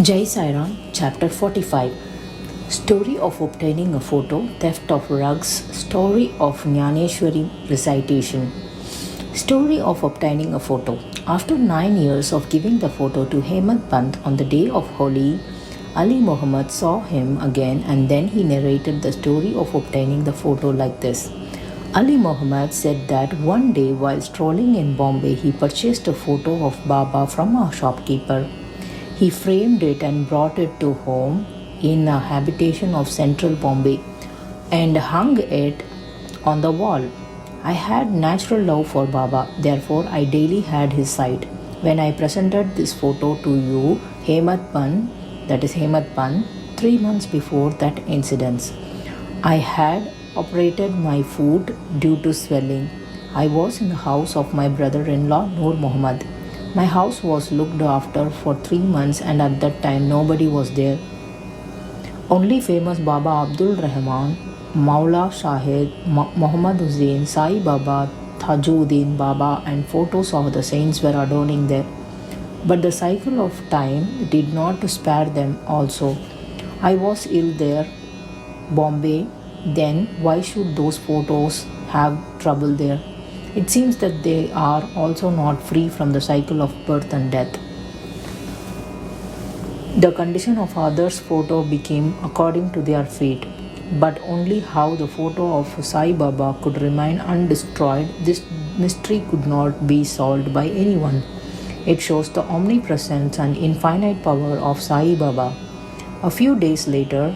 Jai Sairam, Chapter 45. Story of obtaining a photo, theft of rugs, story of Jnaneshwari recitation. Story of obtaining a photo. After 9 years of giving the photo to Hemant Pant on the day of Holi, Ali Muhammad saw him again and then he narrated the story of obtaining the photo like this. Ali Muhammad said that one day while strolling in Bombay, he purchased a photo of Baba from a shopkeeper. He framed it and brought it to home in a habitation of central Bombay and hung it on the wall. I had natural love for Baba, therefore I daily had his sight. When I presented this photo to you, Hemat Pan, that is Hemat Pan, 3 months before that incident, I had operated my foot due to swelling. I was in the house of my brother-in-law Noor Muhammad. My house was looked after for 3 months and at that time nobody was there. Only famous Baba Abdul Rahman, Maula Shahid, Muhammad Hussain, Sai Baba, Tajuddin Baba and photos of the saints were adorning there. But the cycle of time did not spare them also. I was ill there, Bombay, then why should those photos have trouble there? It seems that they are also not free from the cycle of birth and death. The condition of others' photo became according to their fate, but only how the photo of Sai Baba could remain undestroyed, this mystery could not be solved by anyone. It shows the omnipresence and infinite power of Sai Baba. A few days later,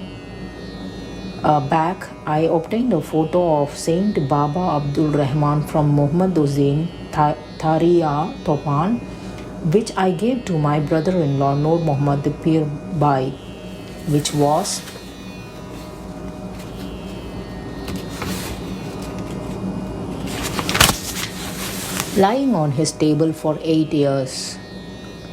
back, I obtained a photo of Saint Baba Abdul Rahman from Muhammad Hussain Tharia Topan, which I gave to my brother-in-law Noor Muhammad Pir Bai, which was lying on his table for 8 years.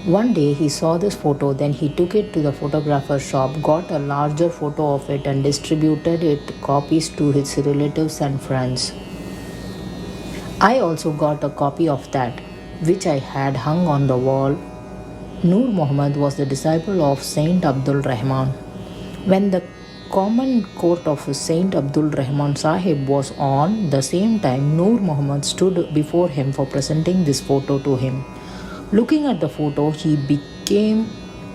One day he saw this photo, then he took it to the photographer's shop, got a larger photo of it, and distributed it copies to his relatives and friends. I also got a copy of that, which I had hung on the wall. Noor Muhammad was the disciple of Saint Abdul Rahman. When the common court of Saint Abdul Rahman Sahib was on, the same time Noor Muhammad stood before him for presenting this photo to him. Looking at the photo, he became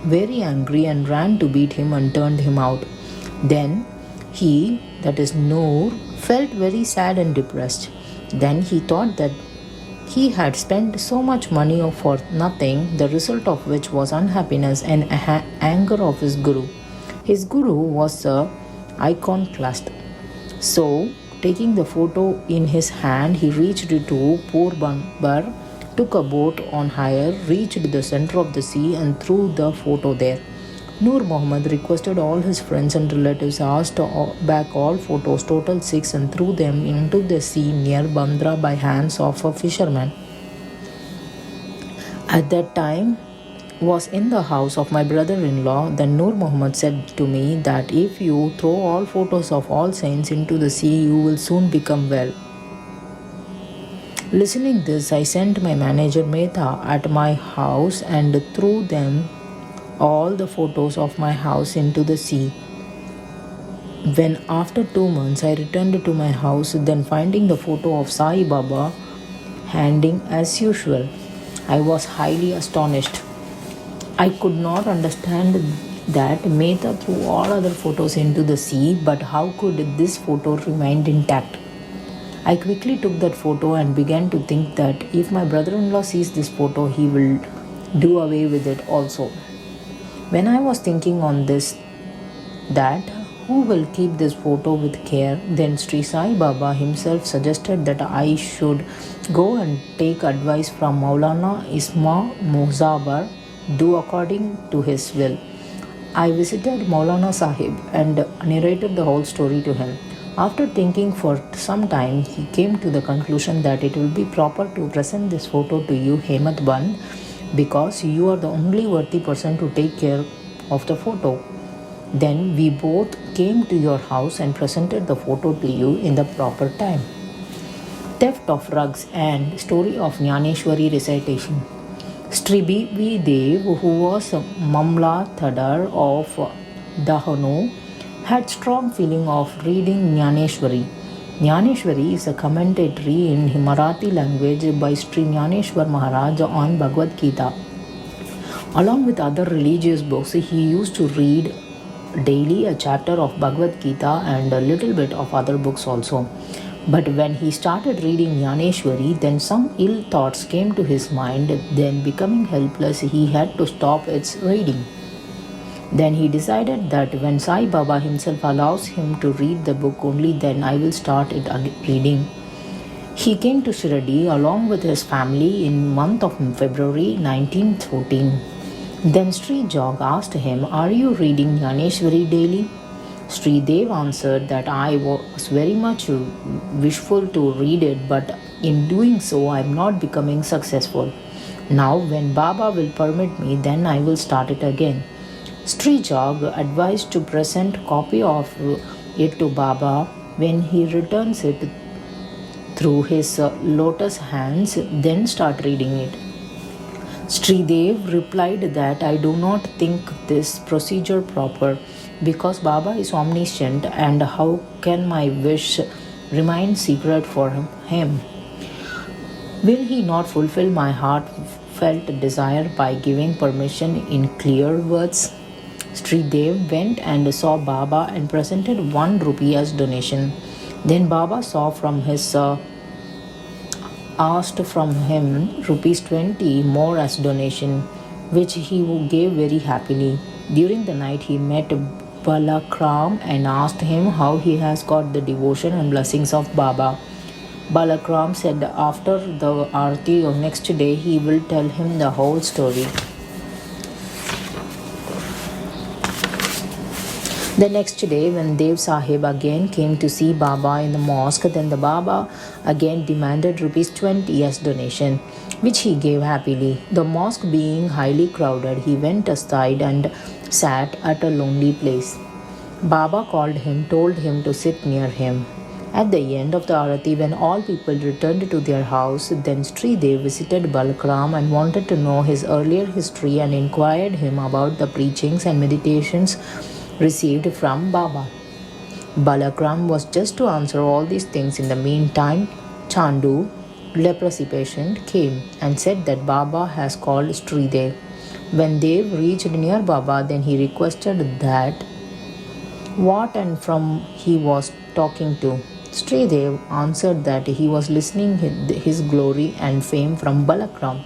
very angry and ran to beat him and turned him out. Then he, that is Noor, felt very sad and depressed. Then he thought that he had spent so much money for nothing, the result of which was unhappiness and anger of his guru. His guru was a iconoclast. So, taking the photo in his hand, he reached to Porbandar, took a boat on hire, reached the center of the sea and threw the photo there. Noor Muhammad requested all his friends and relatives, asked back all photos, total 6, and threw them into the sea near Bandra by hands of a fisherman. At that time, was in the house of my brother-in-law. Then Noor Muhammad said to me that if you throw all photos of all saints into the sea, you will soon become well. Listening this, I sent my manager Mehta at my house and threw them all the photos of my house into the sea. When after 2 months I returned to my house, then finding the photo of Sai Baba handing as usual, I was highly astonished. I could not understand that Mehta threw all other photos into the sea, but how could this photo remain intact? I quickly took that photo and began to think that if my brother-in-law sees this photo, he will do away with it also. When I was thinking on this, that who will keep this photo with care, then Sri Sai Baba himself suggested that I should go and take advice from Maulana Isma Muzabar, do according to his will. I visited Maulana Sahib and narrated the whole story to him. After thinking for some time, he came to the conclusion that it will be proper to present this photo to you, Hemat Band, because you are the only worthy person to take care of the photo. Then we both came to your house and presented the photo to you in the proper time. Theft of rugs and story of Jnaneshwari recitation. Sribibi Dev, who was Mamla Thadar of Dahanu, had strong feeling of reading Jnaneshwari. Jnaneshwari is a commentary in Marathi language by Sri Jnaneshwar Maharaj on Bhagavad Gita. Along with other religious books, he used to read daily a chapter of Bhagavad Gita and a little bit of other books also. But when he started reading Jnaneshwari, then some ill thoughts came to his mind. Then, becoming helpless, he had to stop its reading. Then he decided that when Sai Baba himself allows him to read the book, only then I will start it reading. He came to Shirdi along with his family in month of February 1914. Then Sri Jog asked him, "Are you reading Jnaneshwari daily?" Sri Dev answered that I was very much wishful to read it, but in doing so I am not becoming successful. Now when Baba will permit me, then I will start it again. Sri Jog advised to present copy of it to Baba. When he returns it through his lotus hands, then start reading it. Sri Dev replied that I do not think this procedure proper, because Baba is omniscient and how can my wish remain secret for him? Will he not fulfill my heartfelt desire by giving permission in clear words? Sri Dev went and saw Baba and presented 1 rupee as donation. Then Baba saw from his asked from him rupees 20 more as donation, which he gave very happily. During the night he met Balakram and asked him how he has got the devotion and blessings of Baba. Balakram said after the Aarti of next day he will tell him the whole story. The next day, when Dev Sahib again came to see Baba in the mosque, then the Baba again demanded rupees 20 as donation, which he gave happily. The mosque being highly crowded, he went aside and sat at a lonely place. Baba called him, told him to sit near him. At the end of the Arati, when all people returned to their house, then Sri Dev visited Balakram and wanted to know his earlier history and inquired him about the preachings and meditations received from Baba. Balakram was just to answer all these things. In the meantime, Chandu, leprosy patient, came and said that Baba has called Sri Dev. When Dev reached near Baba, then he requested that what and from he was talking to. Sri Dev answered that he was listening his glory and fame from Balakram.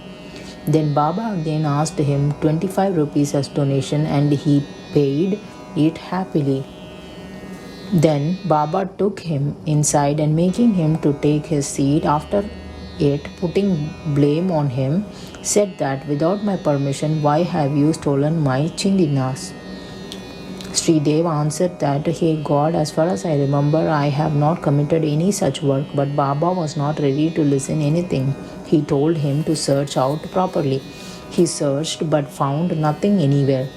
Then Baba again asked him 25 rupees as donation and he paid it happily. Then Baba took him inside and making him to take his seat, after it putting blame on him, said that without my permission, why have you stolen my chindinas? Sri Dev answered that, hey God, as far as I remember, I have not committed any such work. But Baba was not ready to listen anything. He told him to search out properly. He searched but found nothing anywhere.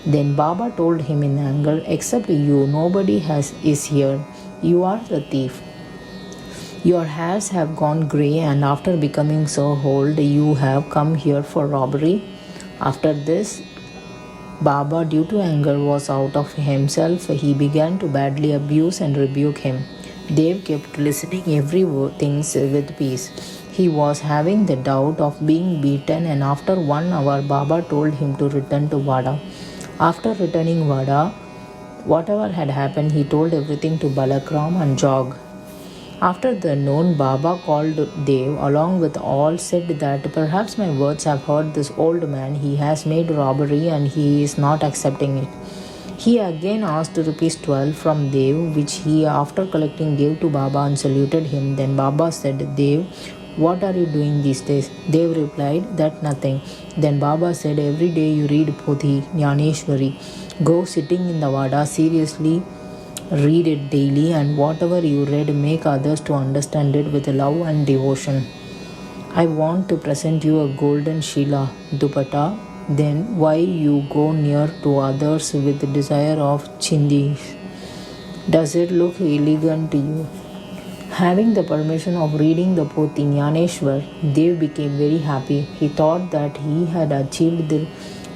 Then Baba told him in anger, except you, nobody is here. You are the thief. Your hairs have gone grey, and after becoming so old, you have come here for robbery. After this, Baba, due to anger, was out of himself. He began to badly abuse and rebuke him. Dev kept listening everything with peace. He was having the doubt of being beaten, and after 1 hour, Baba told him to return to Vada. After returning Vada, whatever had happened, he told everything to Balakram and Jog. After the noon, Baba called Dev along with all, said that perhaps my words have hurt this old man. He has made robbery and he is not accepting it. He again asked rupees 12 from Dev, which he after collecting gave to Baba and saluted him. Then Baba said, Dev, what are you doing these days? Dev replied that nothing. Then Baba said, every day you read Pothi, Jnaneshwari. Go sitting in the Vada, seriously read it daily, and whatever you read, make others to understand it with love and devotion. I want to present you a golden Shila dupatta. Then why you go near to others with the desire of chindis? Does it look elegant to you? Having the permission of reading the Poti Jnaneshwar, Dev became very happy. He thought that he had achieved the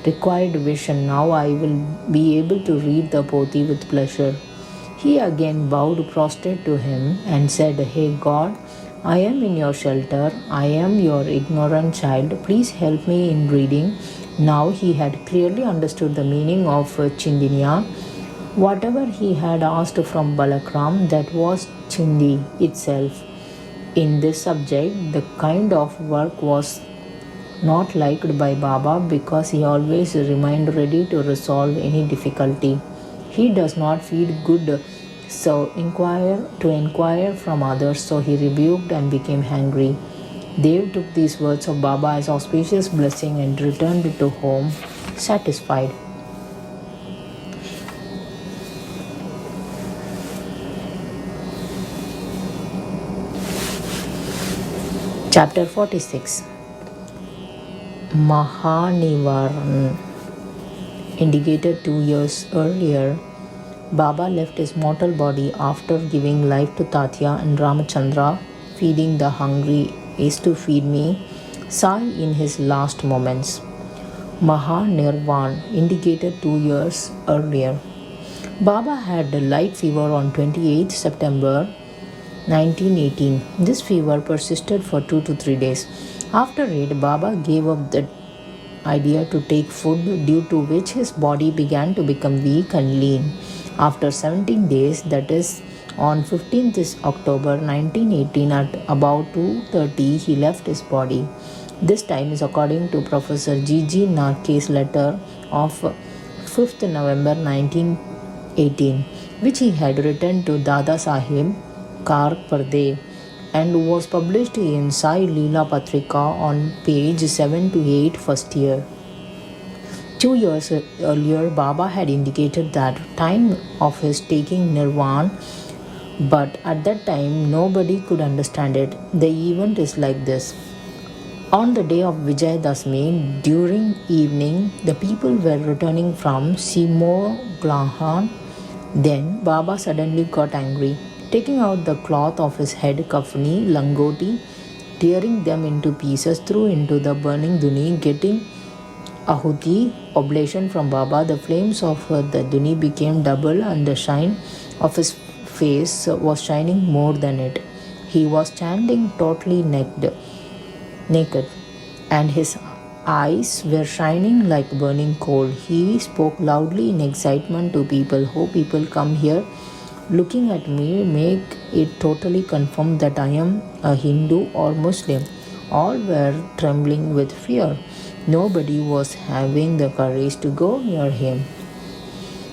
required vision. Now I will be able to read the Poti with pleasure. He again bowed prostrate to him and said, Hey God, I am in your shelter. I am your ignorant child. Please help me in reading. Now he had clearly understood the meaning of Chindinya. Whatever he had asked from Balakram, that was Chindi itself. In this subject, the kind of work was not liked by Baba because he always remained ready to resolve any difficulty. He does not feel good, so inquire from others, so he rebuked and became angry. Dev took these words of Baba as auspicious blessing and returned to home satisfied. Chapter 46 Mahanivaran. Indicated 2 years earlier, Baba left his mortal body after giving life to Tatya and Ramachandra. Feeding the hungry is to feed me, sigh in his last moments. Mahanirvan. Indicated 2 years earlier. Baba had a light fever on 28th September 1918. This fever persisted for 2 to 3 days. After it, Baba gave up the idea to take food, due to which his body began to become weak and lean. After 17 days, that is on 15th October 1918 at about 2:30, he left his body. This time is according to Professor G.G. Narke's letter of 5th November 1918, which he had written to Dada Sahib Karparde and was published in Sai Leela Patrika on page 7 to 8 first year. 2 years earlier, Baba had indicated that time of his taking Nirvan, but at that time nobody could understand it. The event is like this. On the day of Vijay Dasmi, during evening, the people were returning from Simo Glahan. Then Baba suddenly got angry, taking out the cloth of his head, kafni, langoti, tearing them into pieces, threw into the burning duni, getting ahuti, oblation from Baba. The flames of the duni became double and the shine of his face was shining more than it. He was standing totally naked, and his eyes were shining like burning coal. He spoke loudly in excitement to people. Oh, people, come here. Looking at me, make it totally confirm that I am a Hindu or Muslim. All were trembling with fear. Nobody was having the courage to go near him.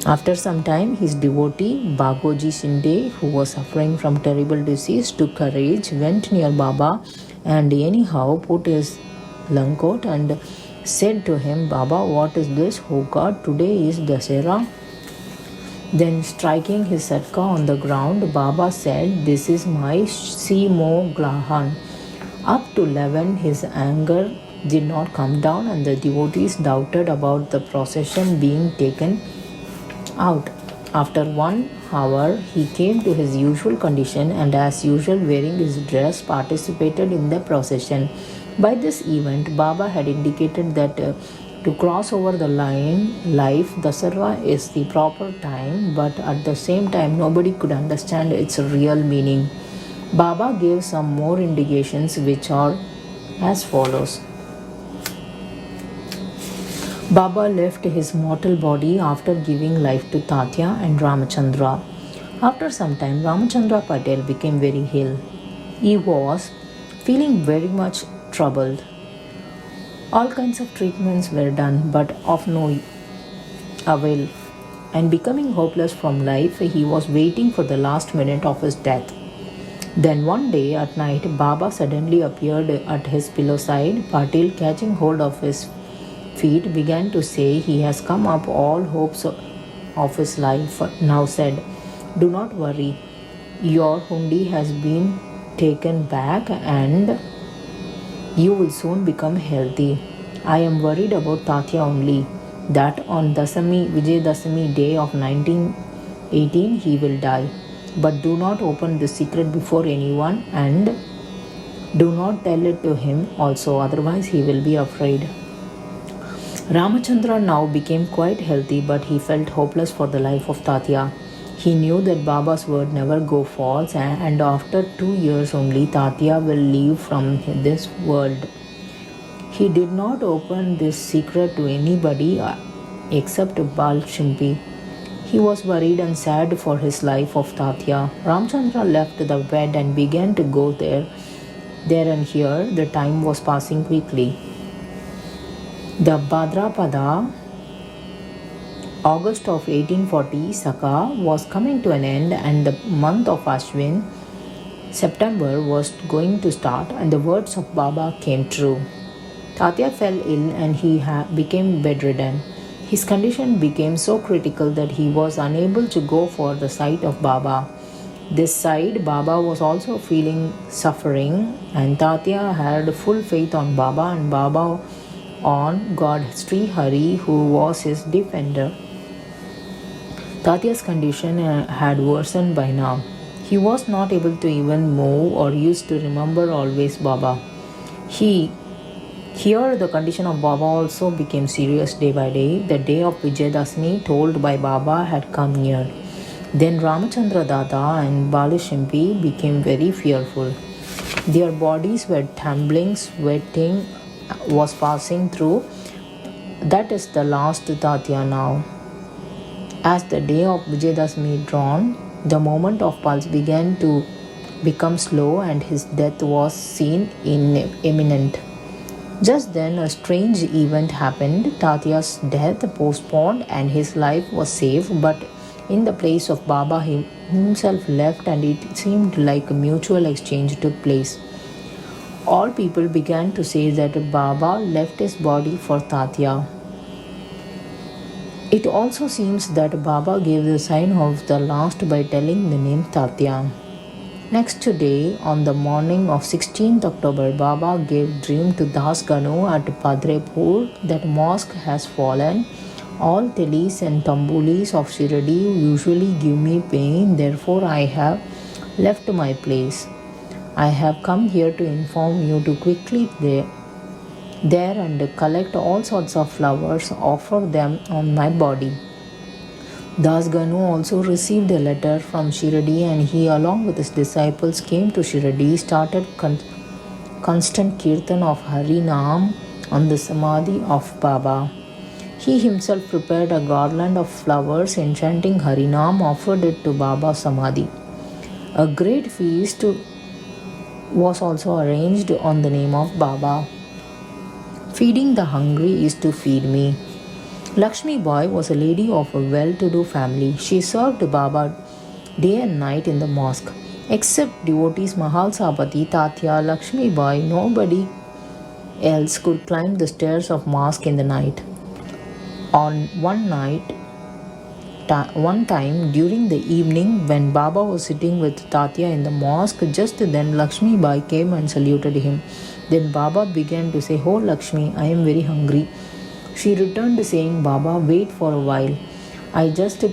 After some time, his devotee, Bagoji Shinde, who was suffering from terrible disease, took courage, went near Baba, and anyhow put his langkot and said to him, Baba, what is this? Oh God, today is Dasera. Then striking his satka on the ground, Baba said, This is my Simo Glahan. Up to 11, his anger did not come down, and the devotees doubted about the procession being taken out. After 1 hour, he came to his usual condition and, as usual, wearing his dress, participated in the procession. By this event, Baba had indicated that to cross over the line, life, Dasara is the proper time, but at the same time, nobody could understand its real meaning. Baba gave some more indications, which are as follows. Baba left his mortal body after giving life to Tatya and Ramachandra. After some time, Ramachandra Patel became very ill. He was feeling very much troubled. All kinds of treatments were done, but of no avail. And becoming hopeless from life, he was waiting for the last minute of his death. Then one day at night, Baba suddenly appeared at his pillow side. Patil, catching hold of his feet, began to say, He has come up all hopes of his life. Now said, Do not worry. Your hundi has been taken back and you will soon become healthy. I am worried about Tatya only, that on Dasami, Vijay Dasami day of 1918, he will die. But do not open the secret before anyone, and do not tell it to him also, otherwise he will be afraid. Ramachandra now became quite healthy, but he felt hopeless for the life of Tatya. He knew that Baba's word never go false, and after 2 years only Tatya will leave from this world. He did not open this secret to anybody except Bal Shimpi. He was worried and sad for his life of Tatya. Ramchandra left the bed and began to go there and here. The time was passing quickly. The Bhadrapada, August of 1840, Saka, was coming to an end, and the month of Ashwin, September, was going to start, and the words of Baba came true. Tatya fell ill and he became bedridden. His condition became so critical that he was unable to go for the sight of Baba. This side, Baba was also feeling suffering, and Tatya had full faith on Baba, and Baba on God Sri Hari, who was his defender. Tatya's condition had worsened by now. He was not able to even move or used to remember always Baba. Here the condition of Baba also became serious day by day. The day of Vijayadashmi told by Baba had come near. Then Ramachandra Dada and Balashimpi became very fearful. Their bodies were trembling, sweating was passing through. That is the last Tatya now. As the day of Vijayadashmi drawn, the moment of pulse began to become slow and his death was seen imminent. Just then a strange event happened. Tatya's death postponed and his life was saved, but in the place of Baba he himself left, and it seemed like a mutual exchange took place. All people began to say that Baba left his body for Tatya. It also seems that Baba gave the sign of the last by telling the name Tatya. Next day, on the morning of 16th October, Baba gave dream to Das Ganu at Padrepur that mosque has fallen. All telis and tambulis of Shirdi usually give me pain, therefore I have left my place. I have come here to inform you to quickly there and collect all sorts of flowers, offer them on my body. Das Ganu also received a letter from Shirdi, and he along with his disciples came to Shirdi, started constant kirtan of Hari Naam on the Samadhi of Baba. He himself prepared a garland of flowers enchanting Hari Naam, offered it to Baba Samadhi. A great feast was also arranged on the name of Baba. Feeding the hungry is to feed me. Lakshmi Bai was a lady of a well-to-do family. She served Baba day and night in the mosque. Except devotees Mahal Sapati, Tatya, Lakshmi Bai, nobody else could climb the stairs of mosque in the night. On one time during the evening, when Baba was sitting with Tatya in the mosque, just then Lakshmi Bai came and saluted him. Then Baba began to say, "Oh Lakshmi, I am very hungry." She returned saying, "Baba, wait for a while. I just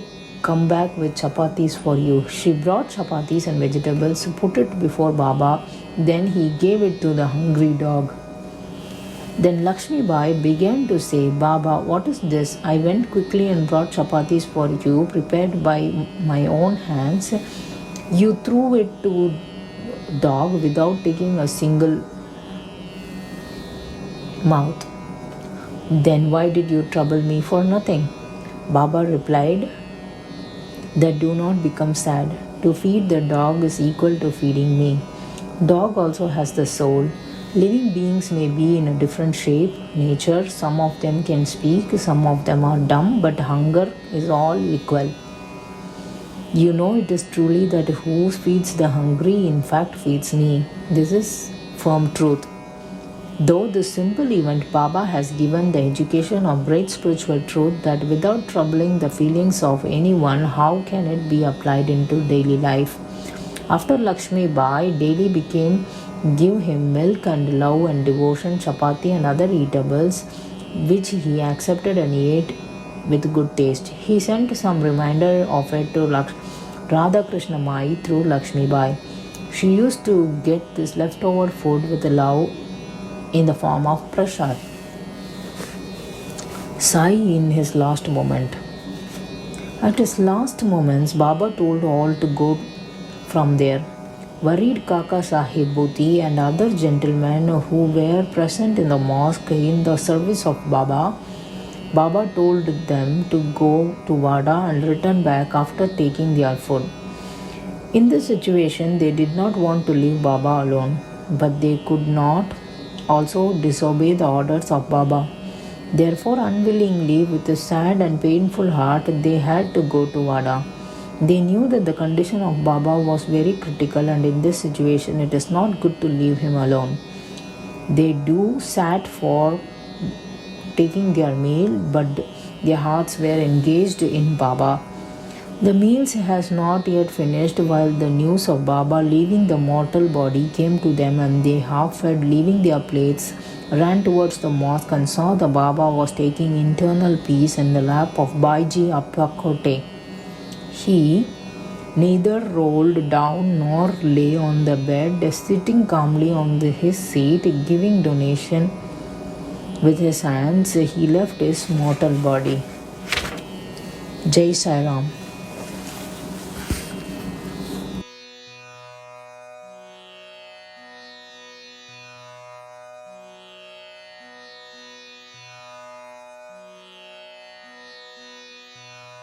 come back with chapatis for you." She brought chapatis and vegetables, put it before Baba. Then he gave it to the hungry dog. Then Lakshmi Bai began to say, "Baba, what is this? I went quickly and brought chapatis for you, prepared by my own hands. You threw it to dog without taking a single mouth. Then why did you trouble me for nothing?" Baba replied that do not become sad. To feed the dog is equal to feeding me. Dog also has the soul. Living beings may be in a different shape, nature. Some of them can speak, some of them are dumb, but hunger is all equal. You know, it is truly that who feeds the hungry in fact feeds me. This is firm truth. Though this simple event, Baba has given the education of great spiritual truth that without troubling the feelings of anyone, how can it be applied into daily life? After Lakshmi Bai daily became give him milk and love and devotion, chapati and other eatables, which he accepted and ate with good taste. He sent some reminder of it to Radha Krishna Mai through Lakshmi Bai. She used to get this leftover food with love in the form of prasad. Sai in his last moment. At his last moments, Baba told all to go from there. Worried Kaka Sahib Bhuti and other gentlemen who were present in the mosque in the service of Baba, Baba told them to go to Wada and return back after taking their food. In this situation, they did not want to leave Baba alone, but they could not also disobey the orders of Baba. Therefore, unwillingly, with a sad and painful heart, they had to go to Wada. They knew that the condition of Baba was very critical, and in this situation, it is not good to leave him alone. They sat for taking their meal, but their hearts were engaged in Baba. The meals has not yet finished while the news of Baba leaving the mortal body came to them, and they, half-fed, leaving their plates, ran towards the mosque and saw the Baba was taking internal peace in the lap of Baiji Appakote. He neither rolled down nor lay on the bed, sitting calmly on his seat, giving donation with his hands. He left his mortal body. Jai Sai Ram.